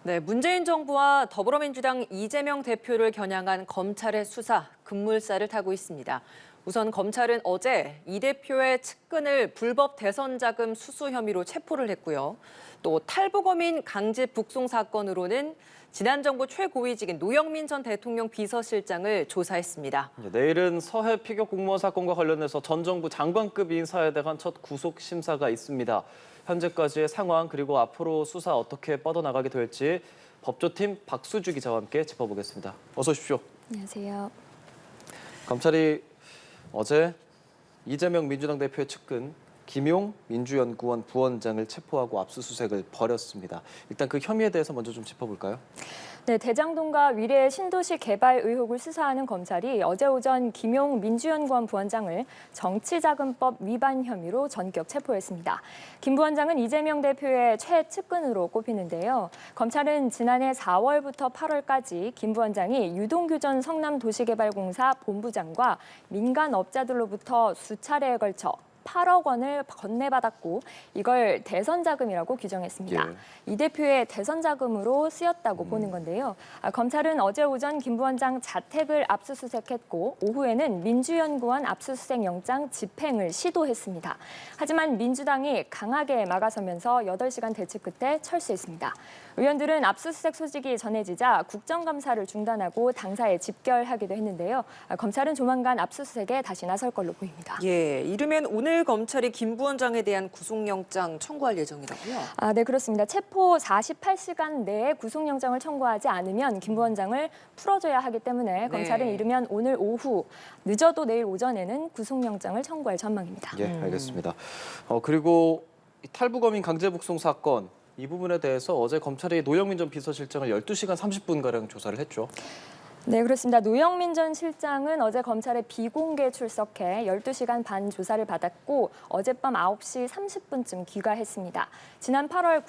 네, 문재인 정부와 더불어민주당 이재명 대표를 겨냥한 검찰의 수사 급물살을 타고 있습니다. 우선 검찰은 어제 이 대표의 측근을 불법 대선 자금 수수 혐의로 체포를 했고요. 또 탈북어민 강제 북송 사건으로는 지난 정부 최고위직인 노영민 전 대통령 비서실장을 조사했습니다. 내일은 서해 피격 공무원 사건과 관련해서 전 정부 장관급 인사에 대한 첫 구속 심사가 있습니다. 현재까지의 상황 그리고 앞으로 수사 어떻게 뻗어나가게 될지 법조팀 박수주 기자와 함께 짚어보겠습니다. 어서 오십시오. 안녕하세요. 검찰이 어제 이재명 민주당 대표의 측근 김용 민주연구원 부원장을 체포하고 압수수색을 벌였습니다. 일단 그 혐의에 대해서 먼저 좀 짚어볼까요? 네, 대장동과 위례 신도시 개발 의혹을 수사하는 검찰이 어제 오전 김용 민주연구원 부원장을 정치자금법 위반 혐의로 전격 체포했습니다. 김 부원장은 이재명 대표의 최측근으로 꼽히는데요. 검찰은 지난해 4월부터 8월까지 김 부원장이 유동규 전 성남도시개발공사 본부장과 민간업자들로부터 수차례에 걸쳐 8억 원을 건네받았고 이걸 대선 자금이라고 규정했습니다. 예. 이 대표의 대선 자금으로 쓰였다고 보는 건데요. 검찰은 어제 오전 김 부원장 자택을 압수수색했고 오후에는 민주연구원 압수수색 영장 집행을 시도했습니다. 하지만 민주당이 강하게 막아서면서 8시간 대치 끝에 철수했습니다. 의원들은 압수수색 소식이 전해지자 국정감사를 중단하고 당사에 집결하기도 했는데요. 검찰은 조만간 압수수색에 다시 나설 걸로 보입니다. 예, 이르면 오늘 검찰이 김 부원장에 대한 구속영장 청구할 예정이라고요? 네, 그렇습니다. 체포 48시간 내에 구속영장을 청구하지 않으면 김 부원장을 풀어줘야 하기 때문에 검찰은 이르면 오늘 오후, 늦어도 내일 오전에는 구속영장을 청구할 전망입니다. 예, 알겠습니다. 그리고 이 탈북어민 강제 북송 사건 이 부분에 대해서 어제 검찰이 노영민 전 비서실장을 12시간 30분가량 조사를 했죠. 네, 그렇습니다. 노영민 전 실장은 어제 검찰에 비공개 출석해 12시간 반 조사를 받았고 어젯밤 9시 30분쯤 귀가했습니다. 지난 8월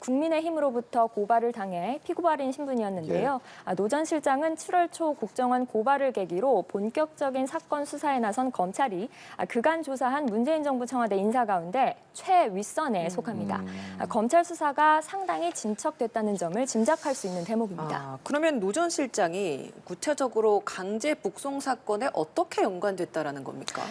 국민의힘으로부터 고발을 당해 피고발인 신분이었는데요. 노 전 실장은 7월 초 국정원 고발을 계기로 본격적인 사건 수사에 나선 검찰이 그간 조사한 문재인 정부 청와대 인사 가운데 최윗선에 속합니다. 검찰 수사가 상당히 진척됐다는 점을 짐작할 수 있는 대목입니다. 그러면 노 전 실장이 구체적으로 강제 북송 사건에 어떻게 연관됐다라는 겁니까?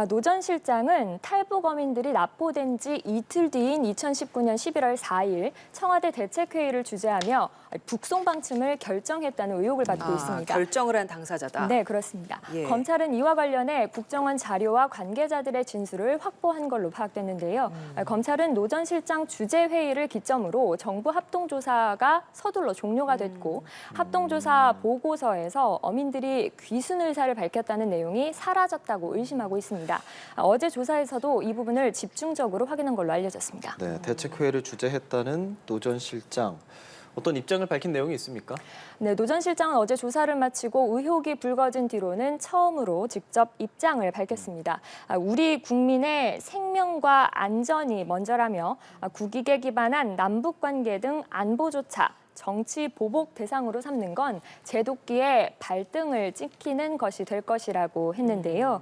노 전 실장은 탈북어민들이 납포된 지 이틀 뒤인 2019년 11월 4일 청와대 대책회의를 주재하며 북송 방침을 결정했다는 의혹을 받고 있습니다. 결정을 한 당사자다? 네, 그렇습니다. 예. 검찰은 이와 관련해 국정원 자료와 관계자들의 진술을 확보한 걸로 파악됐는데요. 검찰은 노 전 실장 주재회의를 기점으로 정부 합동조사가 서둘러 종료가 됐고 합동조사 보고서에서 어민들이 귀순 의사를 밝혔다는 내용이 사라졌다고 의심하고 있습니다. 어제 조사에서도 이 부분을 집중적으로 확인한 걸로 알려졌습니다. 네, 대책회의를 주재했다는 노 전 실장. 어떤 입장을 밝힌 내용이 있습니까? 네, 노 전 실장은 어제 조사를 마치고 의혹이 불거진 뒤로는 처음으로 직접 입장을 밝혔습니다. 우리 국민의 생명과 안전이 먼저라며 국익에 기반한 남북관계 등 안보조차 정치 보복 대상으로 삼는 건 제도끼의 발등을 찍히는 것이 될 것이라고 했는데요.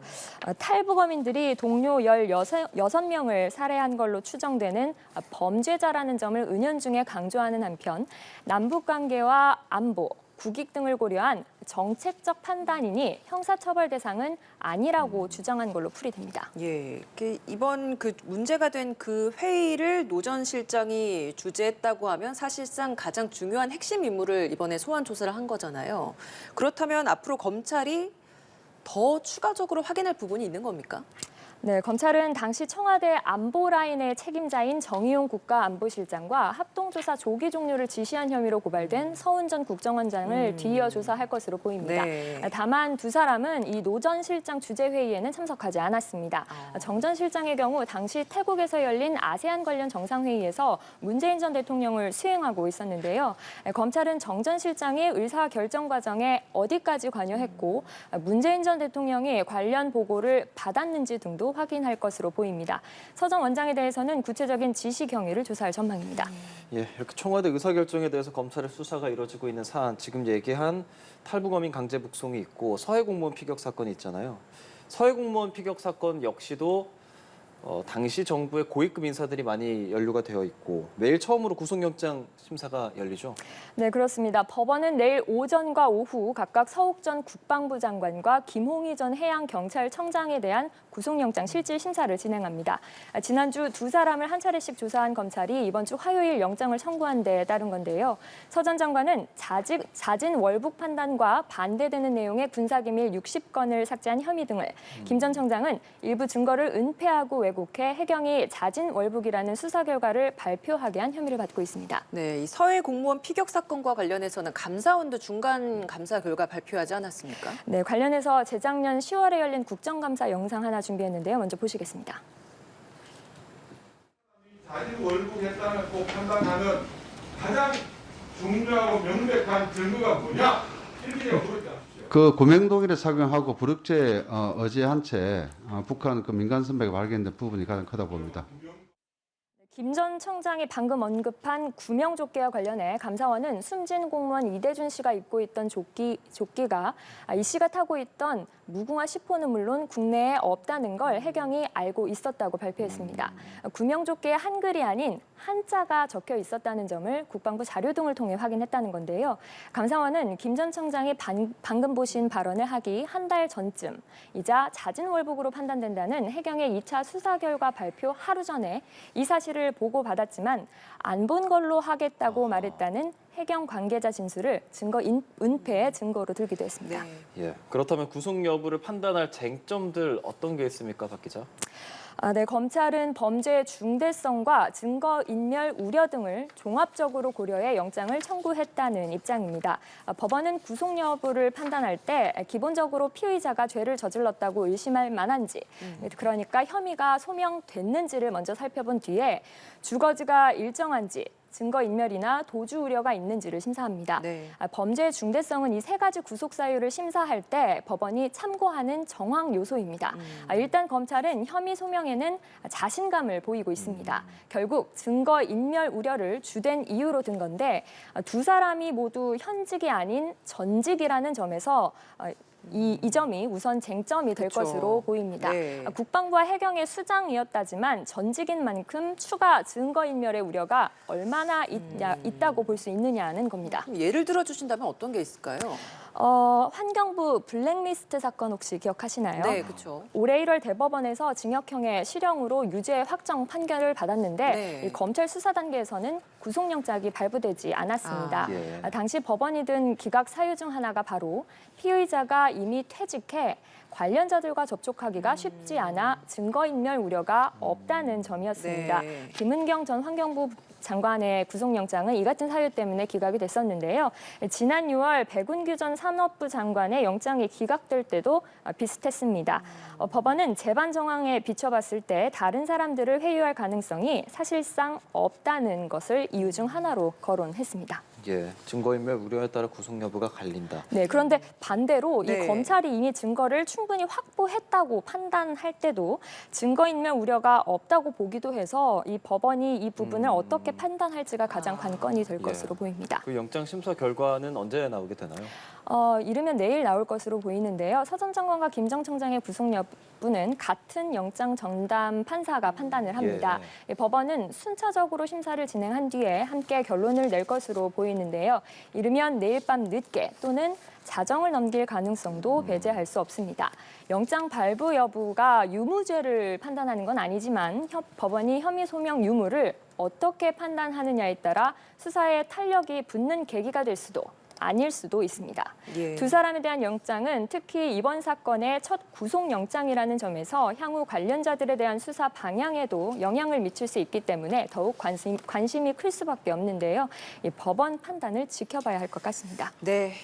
탈북어민들이 동료 16명을 살해한 걸로 추정되는 범죄자라는 점을 은연중에 강조하는 한편 남북관계와 안보, 국익 등을 고려한 정책적 판단이니 형사처벌 대상은 아니라고 주장한 걸로 풀이됩니다. 예, 이번 문제가 된 그 회의를 노 전 실장이 주재했다고 하면 사실상 가장 중요한 핵심 인물을 이번에 소환 조사를 한 거잖아요. 그렇다면 앞으로 검찰이 더 추가적으로 확인할 부분이 있는 겁니까? 네, 검찰은 당시 청와대 안보라인의 책임자인 정의용 국가안보실장과 합동조사 조기 종료를 지시한 혐의로 고발된 서훈 전 국정원장을 뒤이어 조사할 것으로 보입니다. 네. 다만 두 사람은 이 노 전 실장 주재회의에는 참석하지 않았습니다. 정 전 실장의 경우 당시 태국에서 열린 아세안 관련 정상회의에서 문재인 전 대통령을 수행하고 있었는데요. 검찰은 정 전 실장이 의사결정 과정에 어디까지 관여했고 문재인 전 대통령이 관련 보고를 받았는지 등도 확인할 것으로 보입니다. 서 전 원장에 대해서는 구체적인 지시 경위를 조사할 전망입니다. 예, 이렇게 청와대 의사결정에 대해서 검찰의 수사가 이루어지고 있는 사안, 지금 얘기한 탈북어민 강제 북송이 있고 서해 공무원 피격 사건이 있잖아요. 서해 공무원 피격 사건 역시도 당시 정부의 고위급 인사들이 많이 연루가 되어 있고 내일 처음으로 구속영장 심사가 열리죠. 네, 그렇습니다. 법원은 내일 오전과 오후 각각 서욱 전 국방부 장관과 김홍희 전 해양경찰청장에 대한 구속영장 실질 심사를 진행합니다. 지난주 두 사람을 한 차례씩 조사한 검찰이 이번 주 화요일 영장을 청구한 데 따른 건데요. 서 전 장관은 자진 월북 판단과 반대되는 내용의 군사기밀 60건을 삭제한 혐의 등을, 김 전 청장은 일부 증거를 은폐하고 왜곡해 해경이 자진 월북이라는 수사 결과를 발표하게 한 혐의를 받고 있습니다. 네, 이 서해 공무원 피격 사건과 관련해서는 감사원도 중간 감사 결과 발표하지 않았습니까? 네, 관련해서 재작년 10월에 열린 국정감사 영상 하나 준비했는데요. 먼저 보시겠습니다. 자진 월북했다고 판단하는 가장 중요하고 명백한 증거가 뭐냐? 이렇게 물었지 않습니까? 그 구명동일에 착용하고 부력제 의지한 채 북한 그 민간 선배가 발견된 부분이 가장 크다 봅니다. 김 전 청장이 방금 언급한 구명조끼와 관련해 감사원은 숨진 공무원 이대준 씨가 입고 있던 조끼가 이 씨가 타고 있던 무궁화 10호는 물론 국내에 없다는 걸 해경이 알고 있었다고 발표했습니다. 구명조끼에 한글이 아닌 한자가 적혀 있었다는 점을 국방부 자료 등을 통해 확인했다는 건데요. 감사원은 김 전 청장이 방금 보신 발언을 하기 한 달 전쯤이자 자진 월북으로 판단된다는 해경의 2차 수사 결과 발표 하루 전에 이 사실을 보고받았지만 안 본 걸로 하겠다고 말했다는 해경 관계자 진술을 증거 은폐의 증거로 들기도 했습니다. 네. 예. 그렇다면 구속 여부를 판단할 쟁점들 어떤 게 있습니까, 박 기자? 네, 검찰은 범죄의 중대성과 증거인멸 우려 등을 종합적으로 고려해 영장을 청구했다는 입장입니다. 법원은 구속 여부를 판단할 때 기본적으로 피의자가 죄를 저질렀다고 의심할 만한지, 그러니까 혐의가 소명됐는지를 먼저 살펴본 뒤에 주거지가 일정한지, 증거인멸이나 도주 우려가 있는지를 심사합니다. 네. 범죄의 중대성은 이 세 가지 구속 사유를 심사할 때 법원이 참고하는 정황 요소입니다. 일단 검찰은 혐의 소명에는 자신감을 보이고 있습니다. 결국 증거인멸 우려를 주된 이유로 든 건데 두 사람이 모두 현직이 아닌 전직이라는 점에서 이 점이 우선 쟁점이 될 그렇죠. 것으로 보입니다. 네. 국방부와 해경의 수장이었다지만 전직인 만큼 추가 증거인멸의 우려가 얼마나 있다고 볼 수 있느냐는 겁니다. 예를 들어 주신다면 어떤 게 있을까요? 환경부 블랙리스트 사건 혹시 기억하시나요? 네, 그렇죠. 올해 1월 대법원에서 징역형의 실형으로 유죄 확정 판결을 받았는데 네. 이 검찰 수사 단계에서는 구속영장이 발부되지 않았습니다. 예. 당시 법원이 든 기각 사유 중 하나가 바로 피의자가 이미 퇴직해 관련자들과 접촉하기가 쉽지 않아 증거인멸 우려가 없다는 점이었습니다. 네. 김은경 전 환경부 장관의 구속영장은 이 같은 사유 때문에 기각이 됐었는데요. 지난 6월 백운규 전 산업부 장관의 영장이 기각될 때도 비슷했습니다. 법원은 재반 정황에 비춰봤을 때 다른 사람들을 회유할 가능성이 사실상 없다는 것을 이유 중 하나로 거론했습니다. 예. 증거인멸 우려에 따라 구속 여부가 갈린다. 네, 그런데 반대로 네. 이 검찰이 이미 증거를 충분히 확보했다고 판단할 때도 증거인멸 우려가 없다고 보기도 해서 이 법원이 이 부분을 어떻게 판단할지가 가장 관건이 될 예. 것으로 보입니다. 그 영장 심사 결과는 언제 나오게 되나요? 이르면 내일 나올 것으로 보이는데요. 서 전 장관과 김 전 청장의 구속 여부는 같은 영장 전담 판사가 판단을 합니다. 법원은 순차적으로 심사를 진행한 뒤에 함께 결론을 낼 것으로 보이는데요. 이르면 내일 밤 늦게 또는 자정을 넘길 가능성도 배제할 수 없습니다. 영장 발부 여부가 유무죄를 판단하는 건 아니지만 법원이 혐의 소명 유무를 어떻게 판단하느냐에 따라 수사에 탄력이 붙는 계기가 될 수도 아닐 수도 있습니다. 예. 두 사람에 대한 영장은 특히 이번 사건의 첫 구속영장이라는 점에서 향후 관련자들에 대한 수사 방향에도 영향을 미칠 수 있기 때문에 더욱 관심이 클 수밖에 없는데요. 이 법원 판단을 지켜봐야 할 것 같습니다. 네,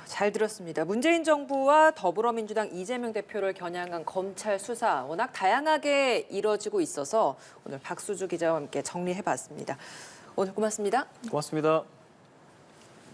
잘 들었습니다. 문재인 정부와 더불어민주당 이재명 대표를 겨냥한 검찰 수사 워낙 다양하게 이뤄지고 있어서 오늘 박수주 기자와 함께 정리해봤습니다. 오늘 고맙습니다. 고맙습니다.